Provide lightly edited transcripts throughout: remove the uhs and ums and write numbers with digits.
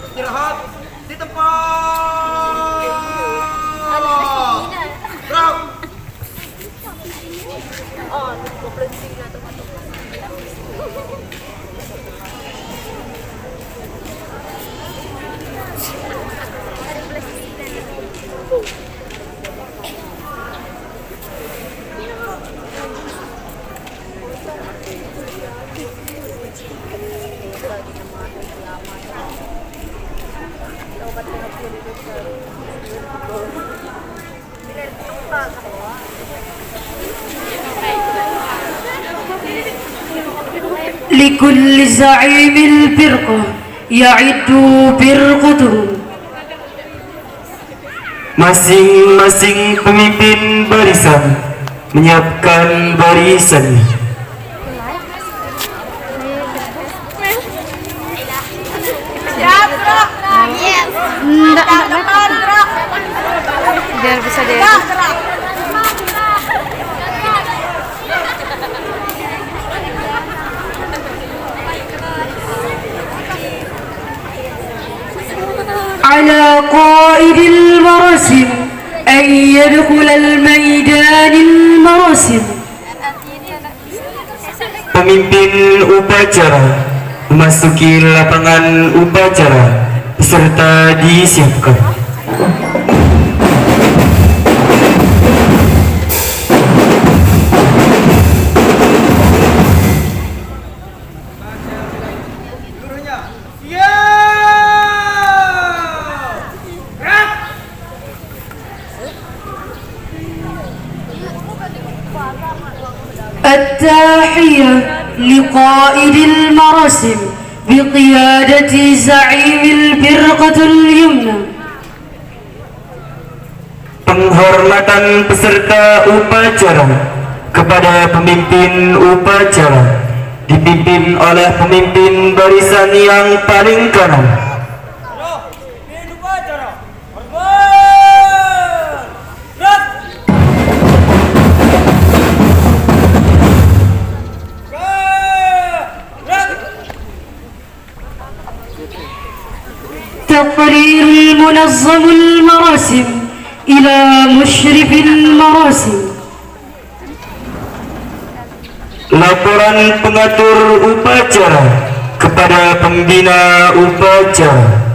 Istirahat di tempat. Gerak. Oh, berhenti lah teman-teman. لكل زعيم الفرقة يعد فرقته. Masing-masing pemimpin barisan menyiapkan barisan. Biar bisa deh. على قائد المراسم أن يدخل الميدان المراسم. Pemimpin upacara memasuki lapangan upacara, peserta disiapkan. التحية لقائد المراسم بقيادة زعيم الفرقة اليمنى. Penghormatan peserta upacara kepada pemimpin upacara dipimpin oleh pemimpin barisan yang paling kanan. تقرير المنظم المراسم إلى مشرف المراسم. Laporan pengatur upacara kepada pembina upacara.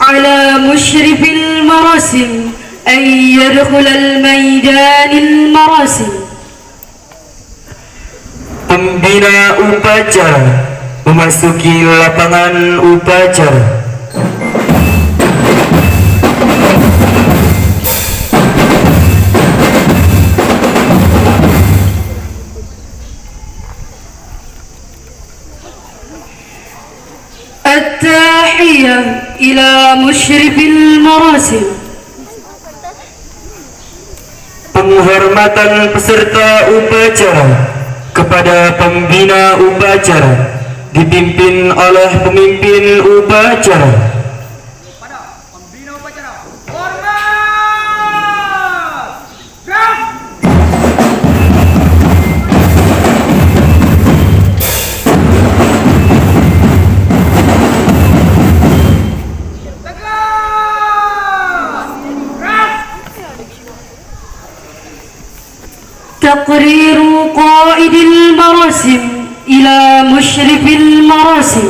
على مشرف المراسم أن يدخل الميدان المراسم. Pembina upacara memasuki lapangan upacara. التحية إلى مشرف المراسم. Penghormatan peserta upacara kepada pembina upacara dipimpin oleh pemimpin upacara. Pada pembina upacara. Hormat. Gerak. تقرير قائد المراسم إلى مشرف المراسم.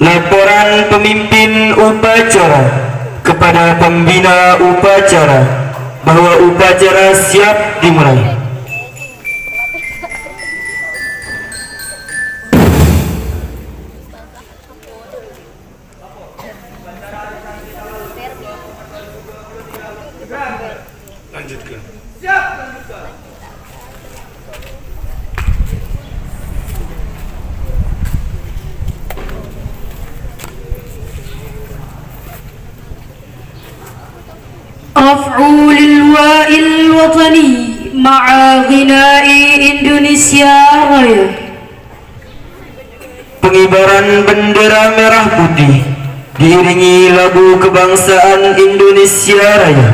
Laporan pemimpin upacara kepada pembina upacara bahwa upacara siap dimulai. Siap, lanjutkan. رفع للواء الوطني مع غناء إندونيسيا رايا. Pengibaran bendera merah putih diiringi lagu kebangsaan Indonesia Raya.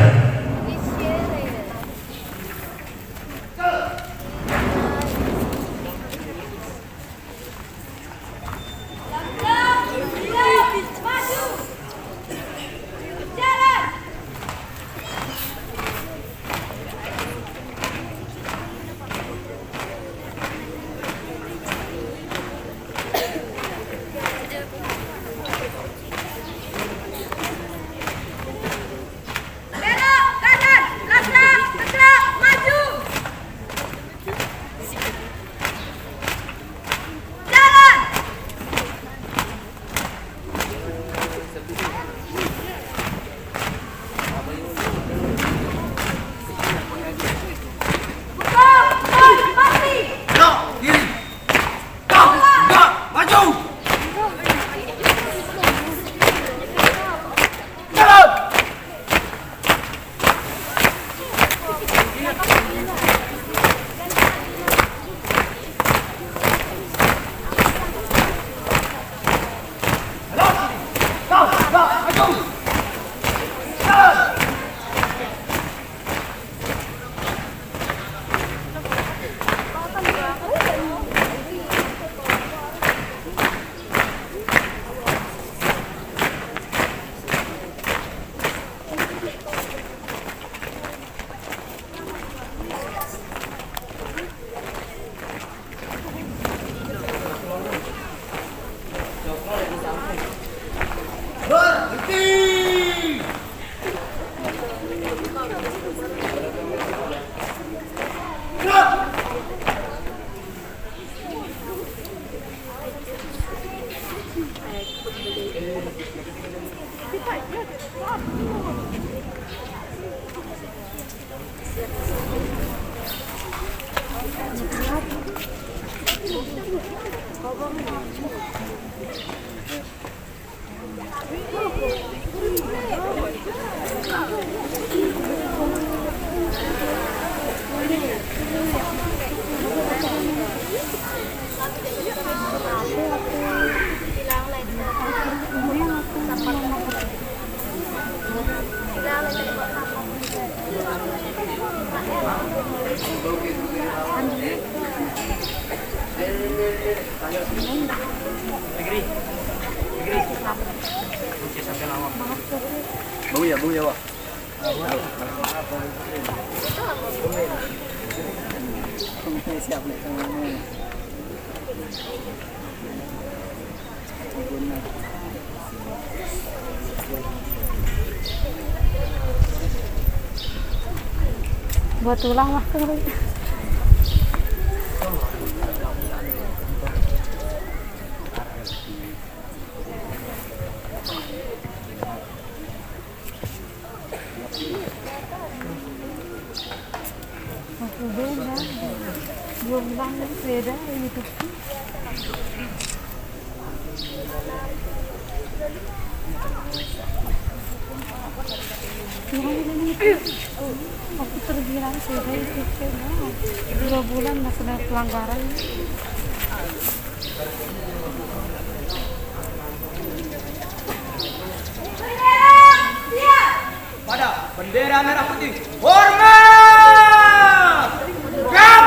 Bau ya, Pak. Siap nih kamu. Buat tulang lah kan. Belum banget beda gitu. Aku terbilang sudah itu 2 bulan nggak kena pelanggaran. Pada bendera merah putih, hormat! Gerak!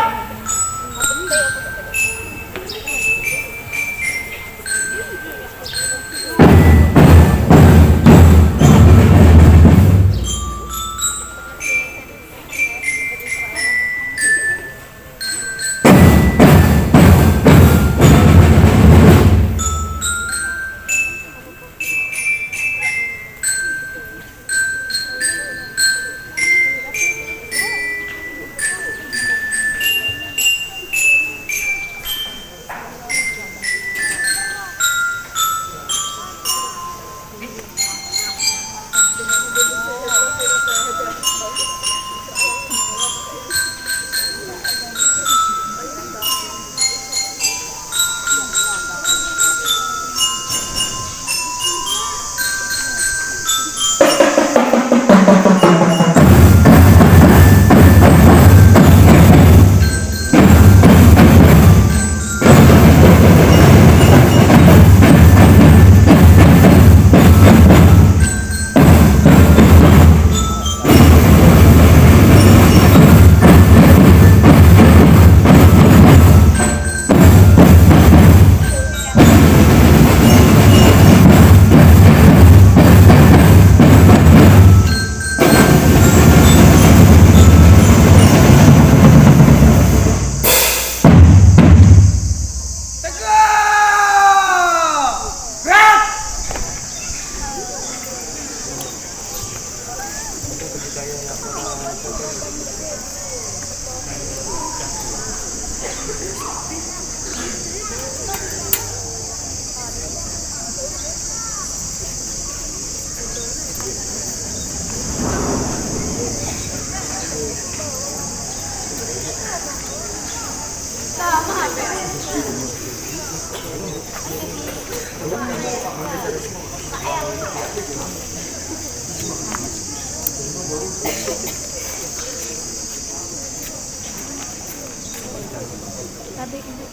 Tadi ibu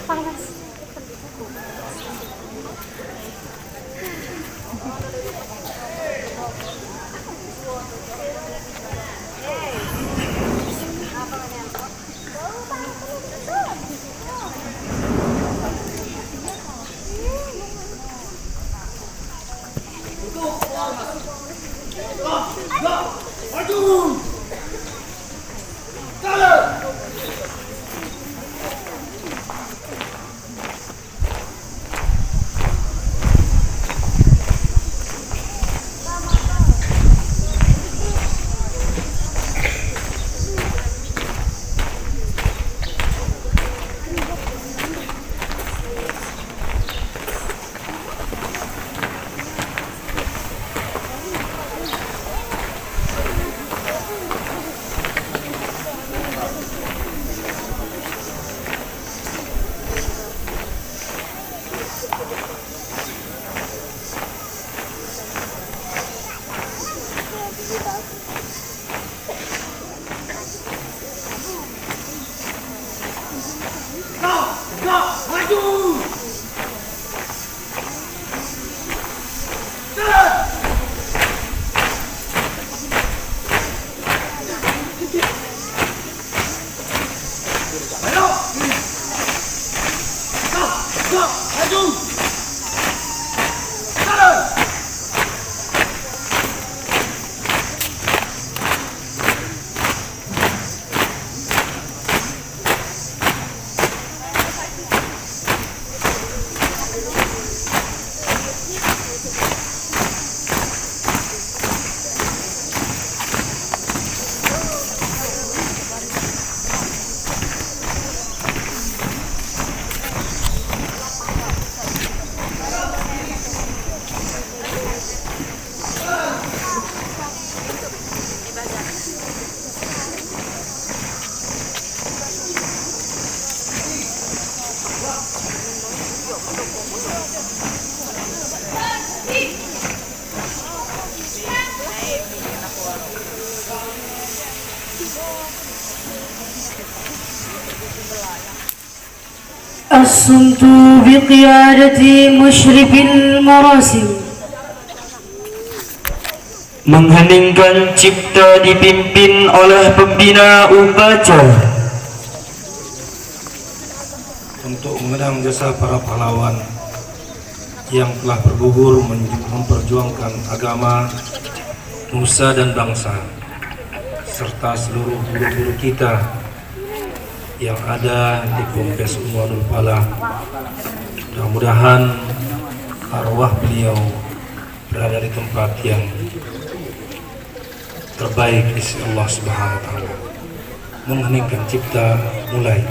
panas. الصمت بقيادة مشرف المراسم. Mengheningkan cipta dipimpin oleh pembina upacara. Untuk mengenang jasa para pahlawan yang telah bergugur memperjuangkan agama, nusa dan bangsa, serta seluruh guru-guru kita yang ada di Ponpes Unwadul Falah. Mudah-mudahan arwah beliau berada di tempat yang terbaik di sisi Allah Subhanahu wa taala. Mengheningkan cipta mulai.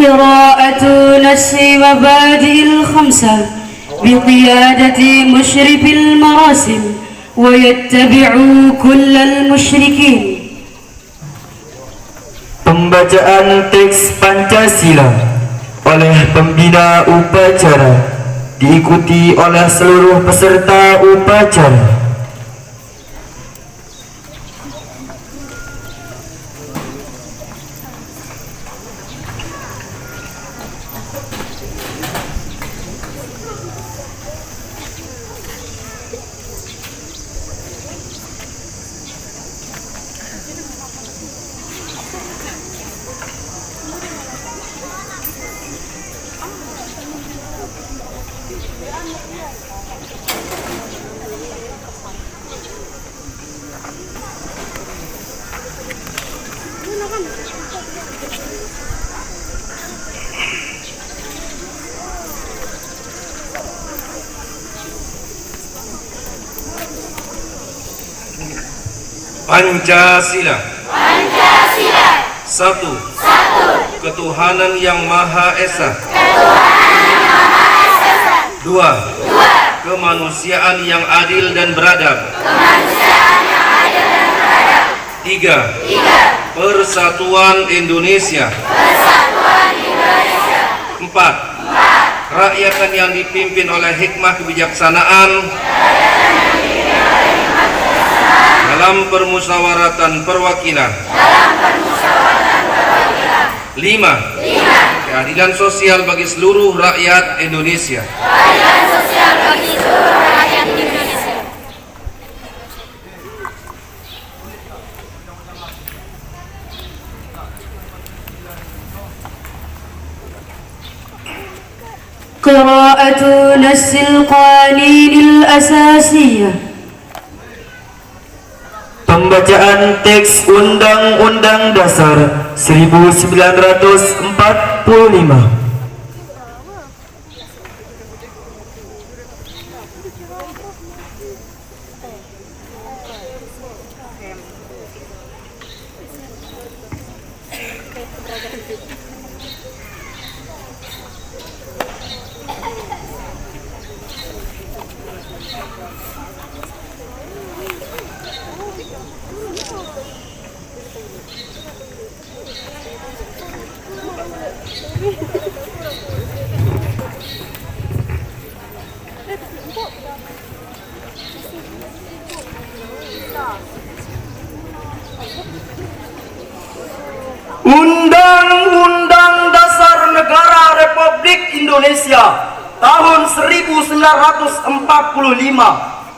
قراءة نص مبادئ الخمسة بقيادة مشرف المراسم ويتبع كل المشركين. Pembacaan teks Pancasila oleh pembina upacara diikuti oleh seluruh peserta upacara. Pancasila. Satu. Ketuhanan yang Maha Esa. Dua. Kemanusiaan yang adil dan beradab. Tiga. Persatuan Indonesia. Empat. Kerakyatan yang dipimpin oleh hikmah kebijaksanaan dalam permusyawaratan perwakilan. Lima. Keadilan sosial bagi seluruh rakyat Indonesia. قراءة نص القوانين الأساسية. Pembacaan teks Undang-Undang Dasar 1945. Undang-Undang Dasar Negara Republik Indonesia tahun 1945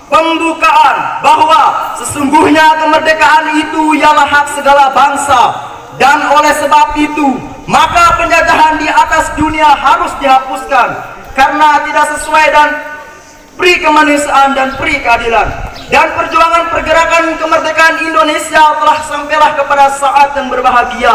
pembukaan bahwa sesungguhnya kemerdekaan itu ialah hak segala bangsa, dan oleh sebab itu maka penjajahan di atas dunia harus dihapuskan karena tidak sesuai dan pri kemanusiaan dan pri keadilan. Dan perjuangan pergerakan kemerdekaan Indonesia telah sampailah kepada saat yang berbahagia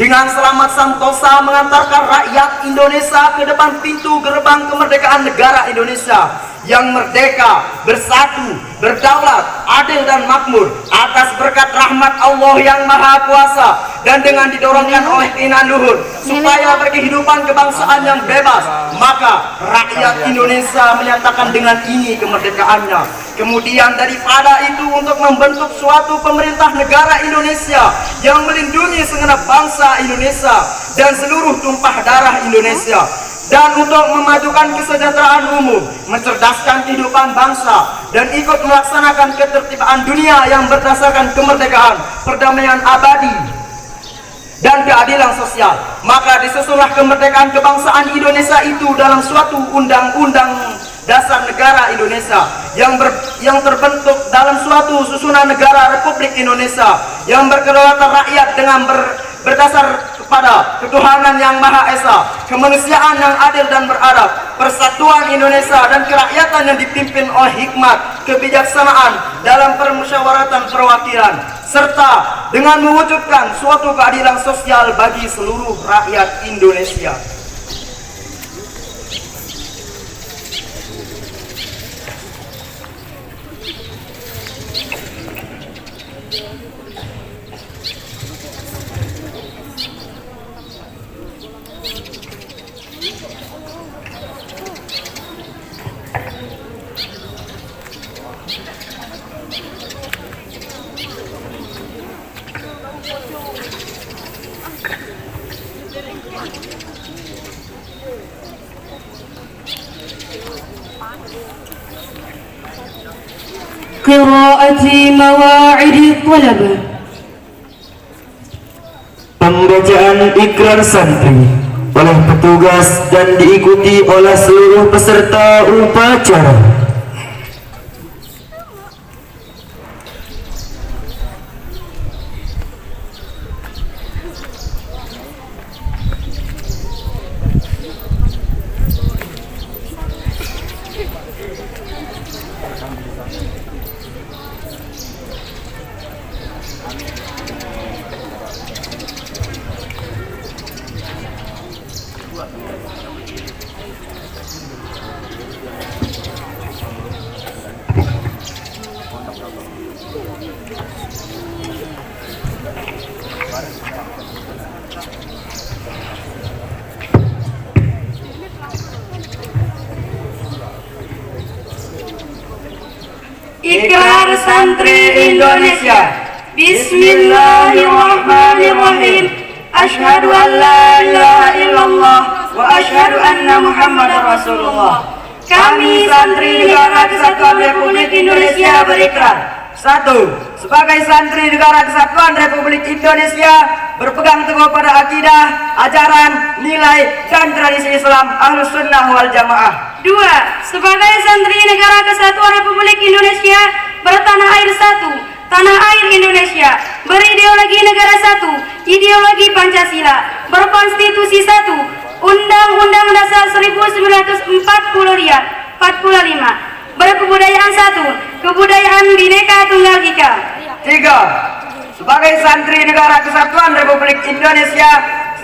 dengan selamat santosa mengantarkan rakyat Indonesia ke depan pintu gerbang kemerdekaan negara Indonesia yang merdeka, bersatu, berdaulat, adil dan makmur atas berkat rahmat Allah yang Maha Kuasa, dan dengan didorongkan oleh keinginan luhur supaya berkehidupan kebangsaan yang bebas, maka rakyat Indonesia menyatakan dengan ini kemerdekaannya. Kemudian daripada itu untuk membentuk suatu pemerintah negara Indonesia yang melindungi segenap bangsa Indonesia dan seluruh tumpah darah Indonesia, dan untuk memajukan kesejahteraan umum, mencerdaskan kehidupan bangsa, dan ikut melaksanakan ketertiban dunia yang berdasarkan kemerdekaan, perdamaian abadi, dan keadilan sosial. Maka disusunlah kemerdekaan kebangsaan Indonesia itu dalam suatu undang-undang dasar negara Indonesia yang terbentuk dalam suatu susunan negara Republik Indonesia yang berkedaulatan rakyat dengan berdasar kepada ketuhanan yang Maha Esa, kemanusiaan yang adil dan beradab, persatuan Indonesia dan kerakyatan yang dipimpin oleh hikmat kebijaksanaan dalam permusyawaratan perwakilan, serta dengan mewujudkan suatu keadilan sosial bagi seluruh rakyat Indonesia. قراءة مواعيد الطلبة. Pembacaan ikrar santri oleh petugas dan diikuti oleh seluruh peserta upacara. Ikrar Santri Indonesia. Bismillahirrahmanirrahim. Asyhadu an la ilaha illallah wa asyhadu anna Muhammadar Rasulullah. Kami Santri Negara Kesatuan Republik Indonesia berikrar. 1. Sebagai santri Negara Kesatuan Republik Indonesia, berpegang teguh pada akidah, ajaran, nilai, dan tradisi Islam Ahlus Sunnah wal Jamaah. 2. Sebagai Santri Negara Kesatuan Republik Indonesia, bertanah air satu, tanah air Indonesia, berideologi negara satu, ideologi Pancasila, berkonstitusi satu, Undang-Undang Dasar 1945, berkebudayaan satu, kebudayaan Bhinneka Tunggal Ika. 3. Sebagai santri Negara Kesatuan Republik Indonesia,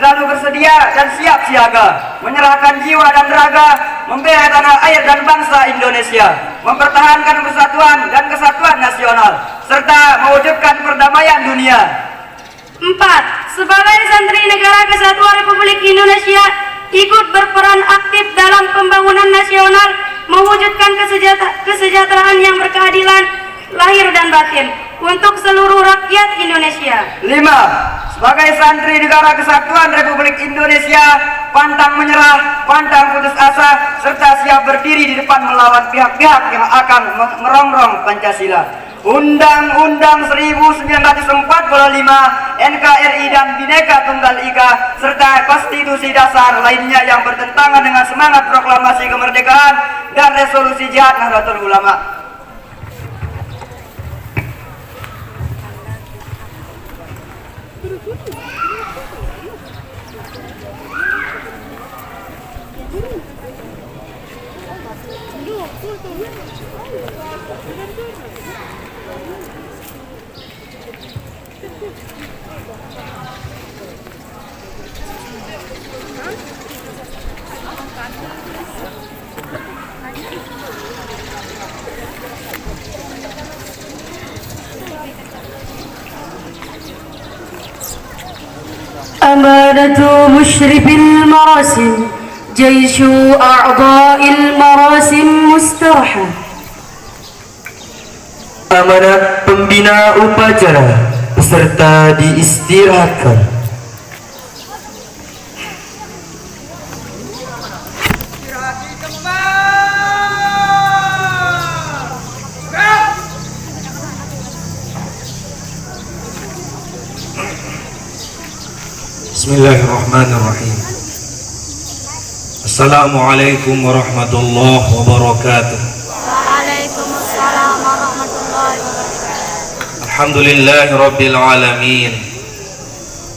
selalu bersedia dan siap siaga, menyerahkan jiwa dan raga, membela tanah air dan bangsa Indonesia, mempertahankan persatuan dan kesatuan nasional, serta mewujudkan perdamaian dunia. 4. Sebagai Santri Negara Kesatuan Republik Indonesia, ikut berperan aktif dalam pembangunan nasional, mewujudkan kesejahteraan yang berkeadilan lahir dan batin untuk seluruh rakyat Indonesia. 5. Sebagai santri Negara Kesatuan Republik Indonesia, pantang menyerah, pantang putus asa, serta siap berdiri di depan melawan pihak-pihak yang akan merongrong Pancasila, Undang-Undang 1945, NKRI dan Bhinneka Tunggal Ika, serta konstitusi dasar lainnya yang bertentangan dengan semangat proklamasi kemerdekaan dan resolusi Jihad Nahdlatul Ulama. أمانة مشرف المراسم، جيش أعضاء المراسم مسترحة. Amanat pembina upacara, peserta diistirahatkan. Istirahat di tempat. Gerak. Bismillahirrahmanirrahim. Assalamualaikum warahmatullahi wabarakatuh. Waalaikumsalam warahmatullahi wabarakatuh. Alhamdulillahi rabbil alamin.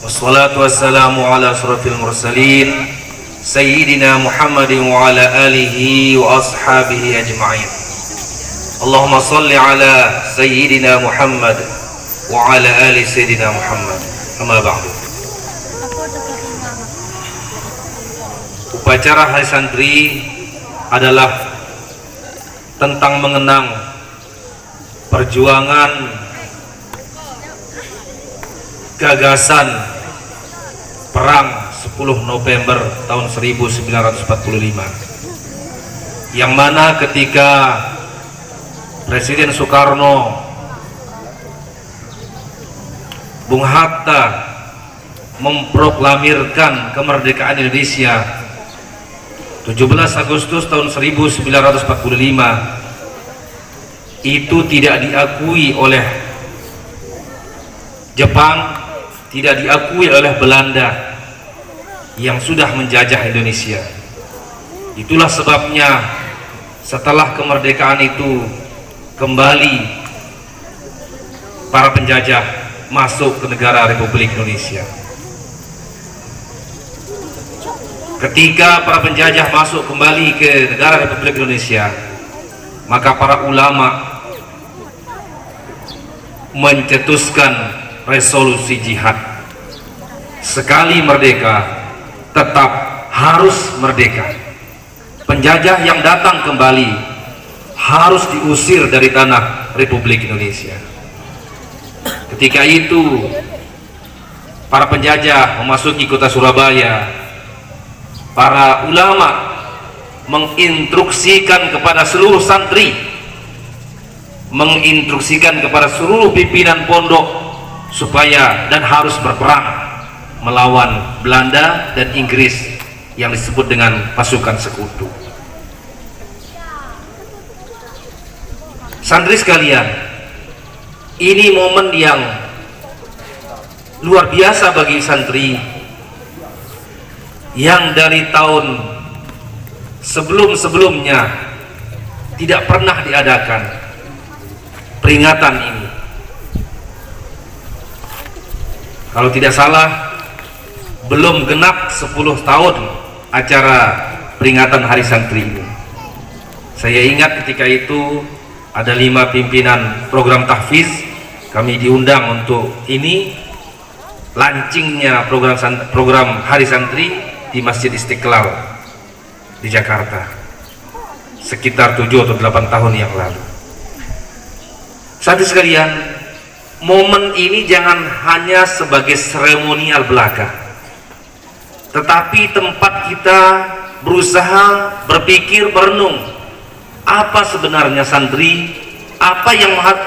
Wassalatu wassalamu ala asrafil mursalin Sayyidina Muhammadin wa ala alihi wa ashabihi ajma'in. Allahumma salli ala Sayyidina Muhammad wa ala ali Sayyidina Muhammad. Amma ba'du. Upacara Hari Santri adalah tentang mengenang perjuangan gagasan perang 10 November tahun 1945, yang mana ketika Presiden Soekarno, Bung Hatta memproklamirkan kemerdekaan Indonesia 17 Agustus tahun 1945, itu tidak diakui oleh Jepang, tidak diakui oleh Belanda yang sudah menjajah Indonesia. Itulah sebabnya setelah kemerdekaan itu kembali para penjajah masuk ke negara Republik Indonesia. Ketika para penjajah masuk kembali ke negara Republik Indonesia, maka para ulama mencetuskan resolusi jihad. Sekali merdeka, tetap harus merdeka. Penjajah yang datang kembali harus diusir dari tanah Republik Indonesia. Ketika itu, para penjajah memasuki kota Surabaya. Para ulama menginstruksikan kepada seluruh santri menginstruksikan kepada seluruh pimpinan pondok supaya dan harus berperang melawan Belanda dan Inggris yang disebut dengan pasukan sekutu. Santri sekalian, ini momen yang luar biasa bagi santri yang dari tahun sebelum-sebelumnya tidak pernah diadakan peringatan ini. Kalau tidak salah, belum genap 10 tahun acara peringatan Hari Santri ini. Saya ingat ketika itu ada 5 pimpinan program tahfiz, kami diundang untuk ini launchingnya program Hari Santri di Masjid Istiqlal di Jakarta sekitar 7 atau 8 tahun yang lalu. Santri sekalian, momen ini jangan hanya sebagai seremonial belaka, tetapi tempat kita berusaha berpikir, berenung apa sebenarnya santri, apa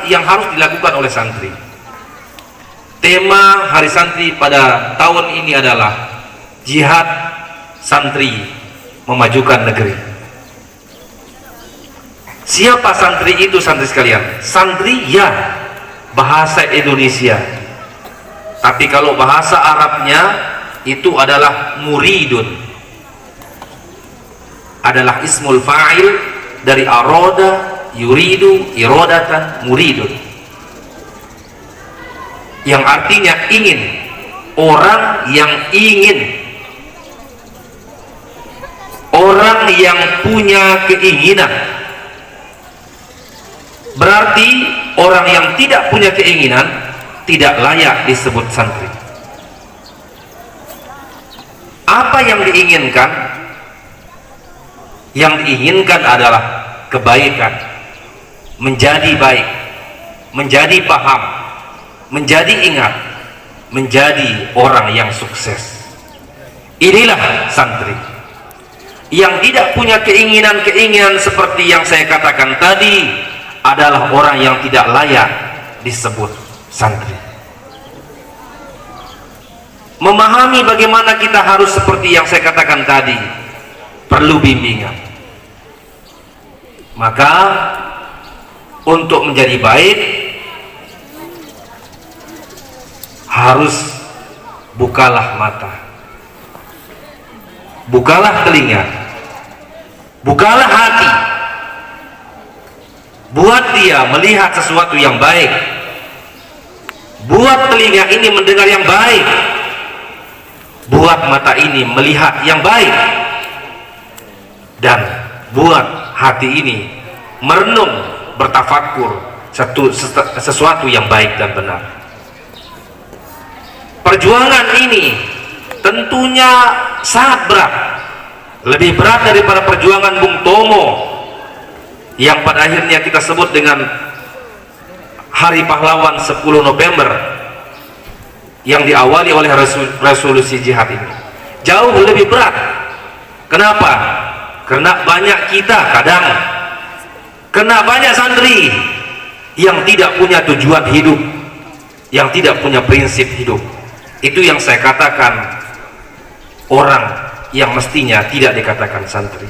yang harus dilakukan oleh santri. Tema Hari Santri pada tahun ini adalah jihad santri memajukan negeri. Siapa santri itu, santri sekalian? Santri ya bahasa Indonesia, tapi kalau bahasa Arabnya itu adalah muridun, adalah ismul fa'il dari aroda, yuridu, irodatan, muridun, yang artinya ingin, orang yang ingin, orang yang punya keinginan. Berarti orang yang tidak punya keinginan tidak layak disebut santri. Apa yang diinginkan? Yang diinginkan adalah kebaikan, menjadi baik, menjadi paham, menjadi ingat, menjadi orang yang sukses. Inilah santri. Yang tidak punya keinginan-keinginan seperti yang saya katakan tadi adalah orang yang tidak layak disebut santri. Memahami bagaimana kita harus seperti yang saya katakan tadi perlu bimbingan. Maka untuk menjadi baik harus bukalah mata, bukalah telinga, bukalah hati, buat dia melihat sesuatu yang baik, buat telinga ini mendengar yang baik, buat mata ini melihat yang baik, dan buat hati ini merenung, bertafakur sesuatu yang baik dan benar. Perjuangan ini tentunya sangat berat, lebih berat daripada perjuangan Bung Tomo yang pada akhirnya kita sebut dengan Hari Pahlawan 10 November yang diawali oleh resolusi jihad ini. Jauh lebih berat. Kenapa? Karena banyak kita kadang, karena banyak santri yang tidak punya tujuan hidup, yang tidak punya prinsip hidup. Itu yang saya katakan orang yang mestinya tidak dikatakan santri.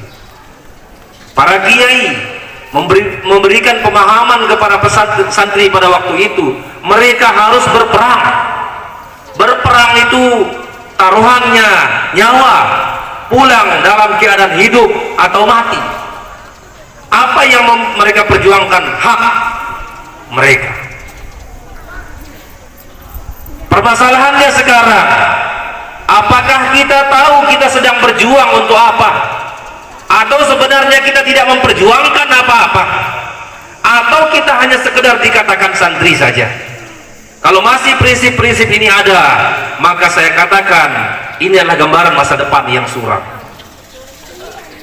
Para kiai memberikan pemahaman kepada santri pada waktu itu, mereka harus berperang. Berperang itu taruhannya nyawa, pulang dalam keadaan hidup atau mati. Apa yang mereka perjuangkan? Hak mereka. Permasalahannya sekarang, apakah kita tahu kita sedang berjuang untuk apa? Atau sebenarnya kita tidak memperjuangkan apa-apa? Atau kita hanya sekedar dikatakan santri saja? Kalau masih prinsip-prinsip ini ada, maka saya katakan ini adalah gambaran masa depan yang suram.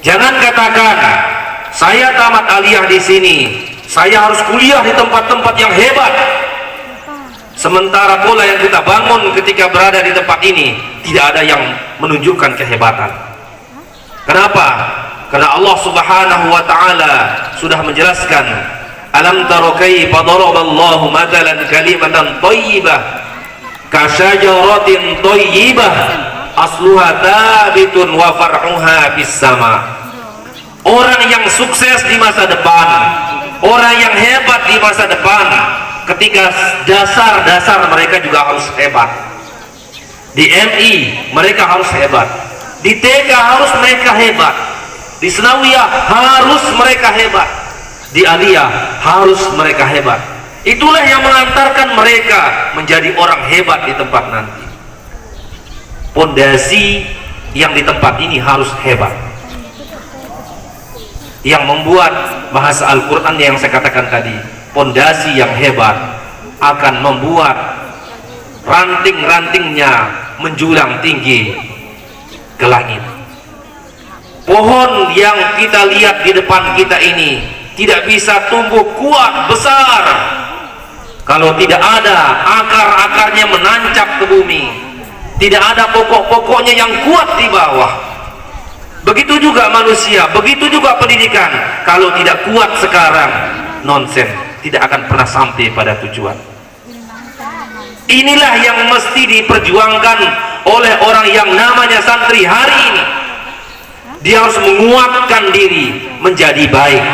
Jangan katakan saya tamat aliyah di sini, saya harus kuliah di tempat-tempat yang hebat. Sementara pola yang kita bangun ketika berada di tempat ini tidak ada yang menunjukkan kehebatan. Kenapa? Karena Allah Subhanahu wa taala sudah menjelaskan, Alam tara kaifa daraballahu mathalan kalimatan thayyibah kasyajaratin thayyibah asluha thabitun wa far'uha fis sama. Orang yang sukses di masa depan, orang yang hebat di masa depan, ketika dasar-dasar mereka juga harus hebat. Di MI mereka harus hebat, di TK harus mereka hebat, di Senawiyah harus mereka hebat, di Aliyah harus mereka hebat. Itulah yang mengantarkan mereka menjadi orang hebat di tempat nanti. Pondasi yang di tempat ini harus hebat. Yang membuat bahasa Al-Quran yang saya katakan tadi, pondasi yang hebat akan membuat ranting-rantingnya menjulang tinggi ke langit. Pohon yang kita lihat di depan kita ini tidak bisa tumbuh kuat besar kalau tidak ada akar-akarnya menancap ke bumi, tidak ada pokok-pokoknya yang kuat di bawah. Begitu juga manusia, begitu juga pendidikan. Kalau tidak kuat sekarang, nonsen, tidak akan pernah sampai pada tujuan. Inilah yang mesti diperjuangkan oleh orang yang namanya santri hari ini. Dia harus menguatkan diri menjadi baik,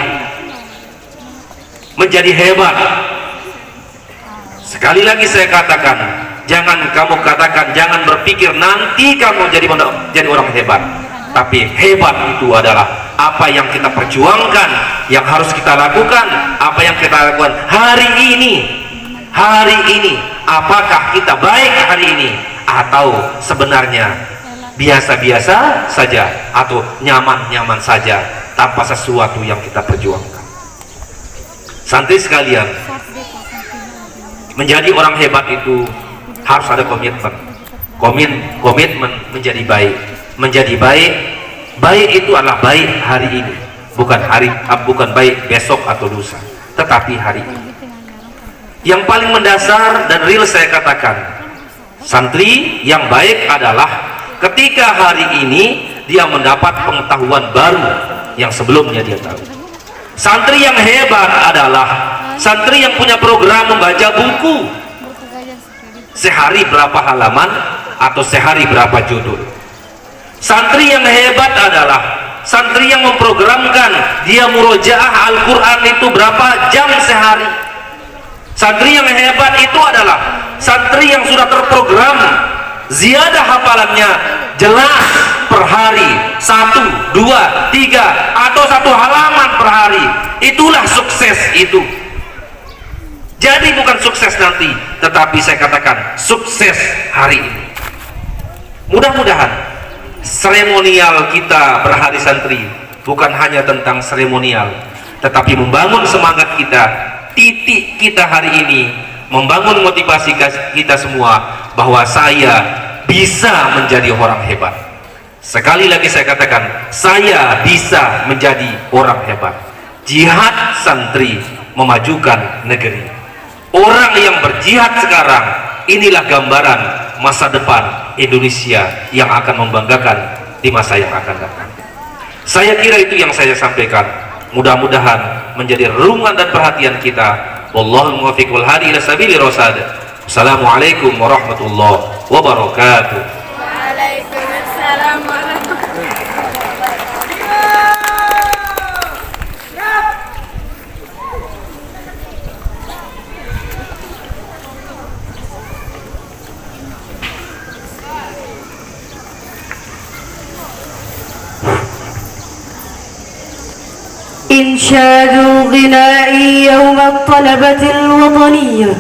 menjadi hebat. Sekali lagi saya katakan, jangan kamu katakan, jangan berpikir nanti kamu jadi orang hebat. Tapi hebat itu adalah apa yang kita perjuangkan, yang harus kita lakukan, apa yang kita lakukan hari ini. Hari ini, apakah kita baik hari ini, atau sebenarnya biasa-biasa saja, atau nyaman-nyaman saja tanpa sesuatu yang kita perjuangkan. Santri sekalian, menjadi orang hebat itu harus ada komitmen. Komitmen menjadi baik. Menjadi baik, baik itu adalah baik hari ini, bukan baik besok atau lusa, tetapi hari ini. Yang paling mendasar dan real saya katakan, santri yang baik adalah ketika hari ini dia mendapat pengetahuan baru yang sebelumnya dia tahu. Santri yang hebat adalah santri yang punya program membaca buku sehari berapa halaman atau sehari berapa judul. Santri yang hebat adalah santri yang memprogramkan dia murojaah Al-Quran itu berapa jam sehari. Santri yang hebat itu adalah santri yang sudah terprogram ziyadah hafalannya jelas per hari 1, 2, 3 atau 1 halaman per hari. Itulah sukses itu. Jadi bukan sukses nanti, tetapi saya katakan sukses hari ini. Mudah-mudahan seremonial kita berhari santri bukan hanya tentang seremonial, tetapi membangun semangat kita, titik kita hari ini, membangun motivasi kita semua bahwa saya bisa menjadi orang hebat. Sekali lagi saya katakan, saya bisa menjadi orang hebat. Jihad santri memajukan negeri. Orang yang berjihad sekarang, inilah gambaran masa depan Indonesia yang akan membanggakan di masa yang akan datang. Saya kira itu yang saya sampaikan. Mudah-mudahan menjadi renungan dan perhatian kita. Wallahul muwaffiq wal hadi ila sabili rasyad. Assalamualaikum warahmatullahi wabarakatuh. Waalaikumsalam warahmatullahi إنشاد غنائي يوم الطلبة الوطنية.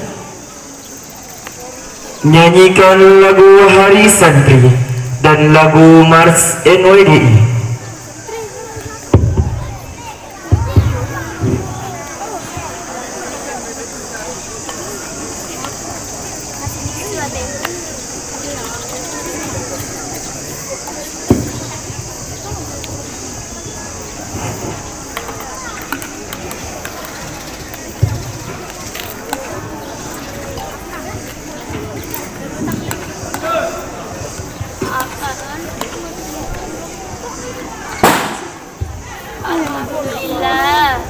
Nyanyikan lagu Hari Santri dan lagu Mars NWDI. Alhamdulillah.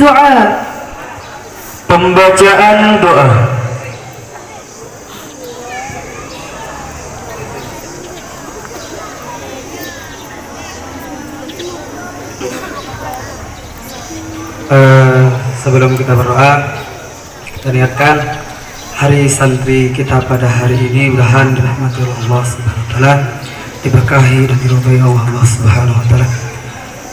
الدعاء. Pembacaan doa. Sebelum kita berdoa, kita niatkan hari santri kita pada hari ini mudah-mudahan dirahmati Allah Subhanahu wa taala, diberkahi dan diridhai Allah Subhanahu wa taala.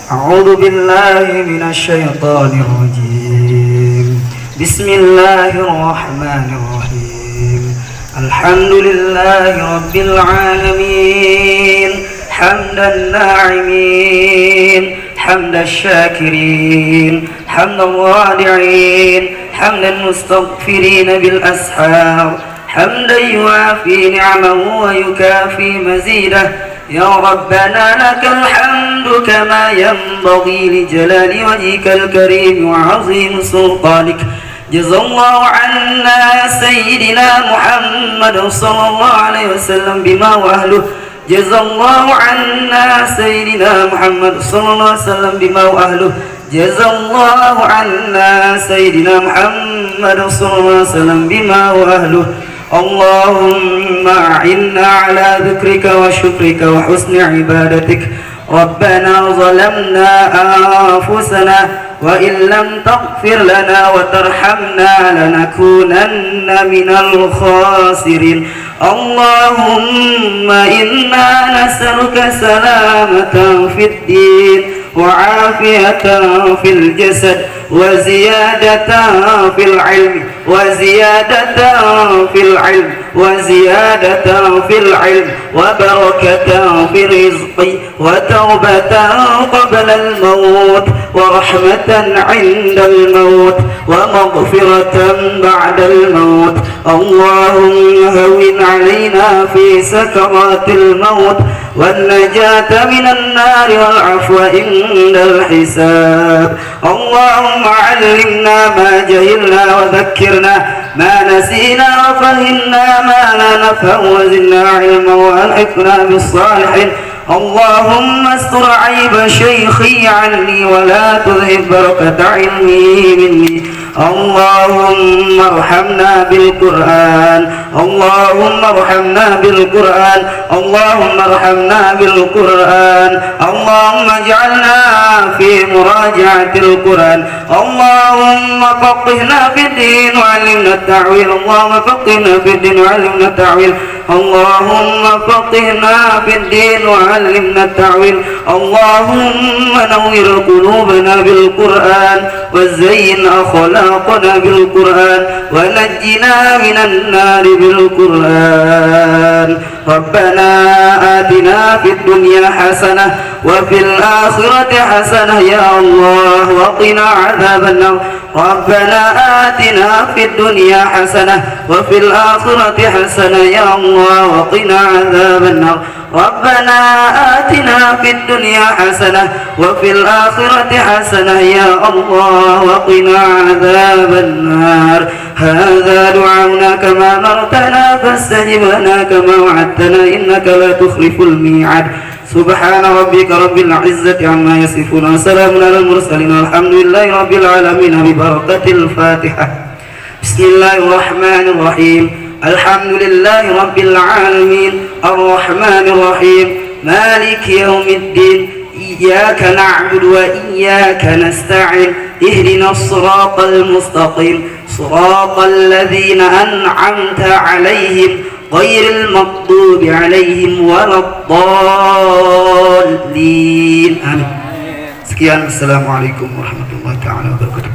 A'udzu billahi minasy syaithanir rajim. Bismillahirrahmanirrahim. Alhamdulillahi rabbil alamin. Hamdan na'imin. حمد الشاكرين حمد الرادعين حمد المستغفرين بالأسحار حمدا يوافي نعمه ويكافي مزيده. يا ربنا لك الحمد كما ينبغي لجلال وجهك الكريم وعظيم سلطانك. جزا الله عنا يا سيدنا محمد صلى الله عليه وسلم بما وأهله. جزا الله عنا سيدنا محمد صلى الله عليه وسلم بما وأهله. جزا الله عنا سيدنا محمد صلى الله عليه وسلم بما وأهله. اللهم أعنا على ذكرك وشكرك وحسن عبادتك. ربنا ظلمنا أنفسنا وإن لم تغفر لنا وترحمنا لنكونن من الخاسرين. اللهم إنا نسألك سلامة في الدين وعافية في الجسد وزيادة في العلم وزيادة في العلم وزيادة في العلم وبركة في الرزق وتوبة قبل الموت ورحمة عند الموت ومغفرة بعد الموت. اللهم هون علينا في سكرات الموت والنجاة من النار والعفو عند الحساب. اللهم علمنا ما جهلنا وذكرنا ما نسينا وفهمنا ما لا نفهم وزدنا علما والحقنا بالصالحين. اللهم استر عيب شيخي عني ولا تذهب بركة علمي مني. اللهم ارحمنا بالقرآن. اللهم ارحمنا بالقرآن. اللهم ارحمنا بالقرآن. اللهم اجعلنا في مراجعة القرآن. اللهم فقهنا في الدين وعلمنا التعويل. اللهم فقهنا في الدين وعلمنا التعويل. اللهم فقهنا في الدين وعلمنا التعويل. اللهم نور قلوبنا بالقرآن وزين أخلاقنا بالقرآن ونجنا من النار بالقرآن. ربنا آتنا في الدنيا حسنة وفي الآخرة حسنة يا الله وقنا عذاب النار. ربنا آتنا في الدنيا حسنة وفي الآخرة حسنة يا الله وقنا عذاب النار. ربنا آتنا في الدنيا حسنة وفي الآخرة حسنة يا الله وقنا عذاب النار. هذا دعاؤنا كما أمرتنا فاستجب لنا كما وعدتنا إنك لا تخلف الميعاد. سبحان ربك رب العزة عما يصفون وسلام على المرسلين والحمد لله رب العالمين ببركة الفاتحة. بسم الله الرحمن الرحيم. الحمد لله رب العالمين الرحمن الرحيم مالك يوم الدين. إياك نعبد وإياك نستعين. اهدنا الصراط المستقيم صراط الذين أنعمت عليهم غير المغضوب عليهم ولا الضالين. آمين. Sekian, assalamualaikum warahmatullahi taala wabarakatuh.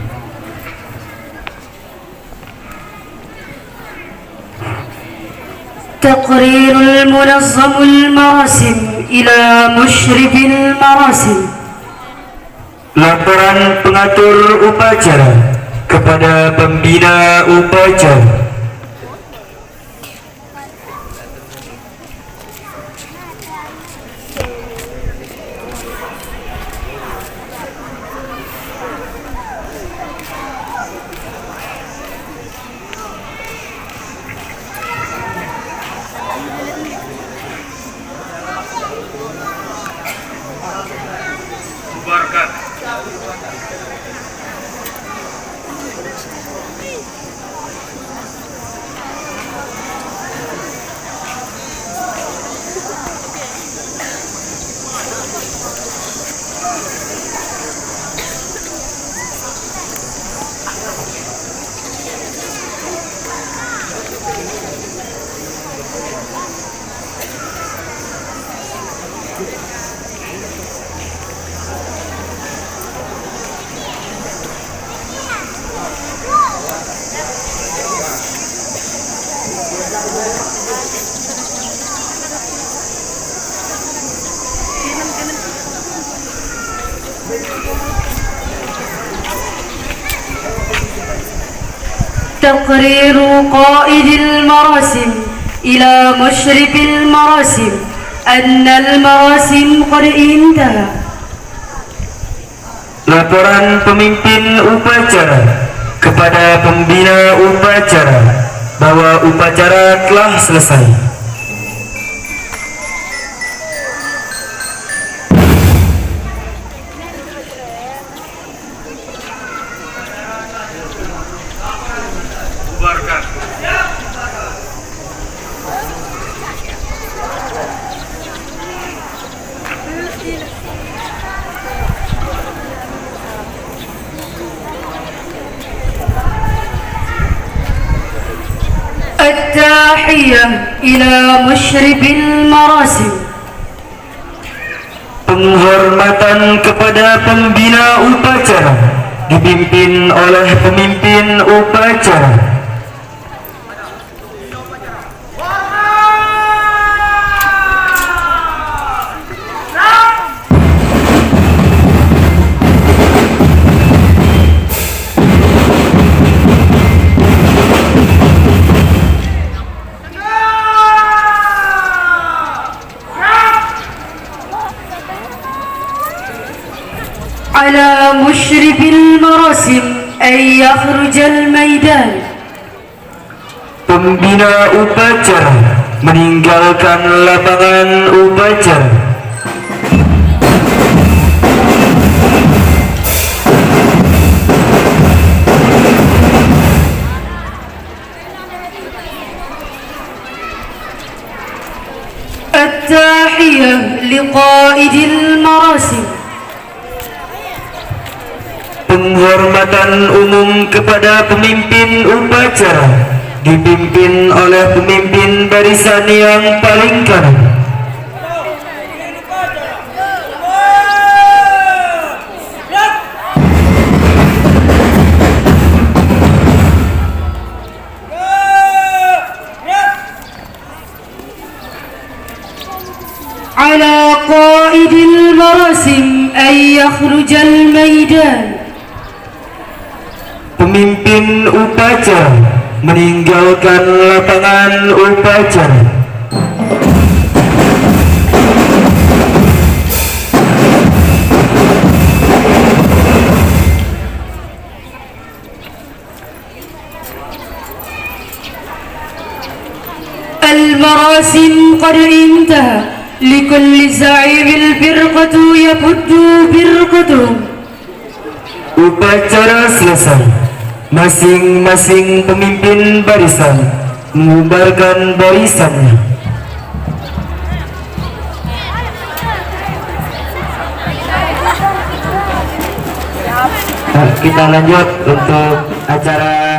تقرير المنظم المراسم إلى مشرف المراسم. Laporan pengatur upacara kepada pembina upacara. تقرير قائد المراسم إلى مشرف المراسم أن المراسم قد انتهى. Laporan pemimpin upacara kepada pembina upacara bahwa upacara telah selesai. Bubarkan. التحية إلى مشرف المراسم. Penghormatan kepada pembina upacara dipimpin oleh pemimpin upacara. على مشرف المراسم أن يخرج الميدان. Pembina upacara meninggalkan lapangan upacara. التحية لقائد المراسم. Penghormatan umum kepada pemimpin upacara dipimpin oleh pemimpin barisan yang paling kanan. على قائد المراسم أن يخرج الميدان. Pemimpin upacara meninggalkan lapangan upacara. المراسم قد انتهى. لكل زعيم الفرقة يبد فرقته. Upacara selesai. Masing-masing pemimpin barisan mengubarkan barisannya. Nah, kita lanjut untuk acara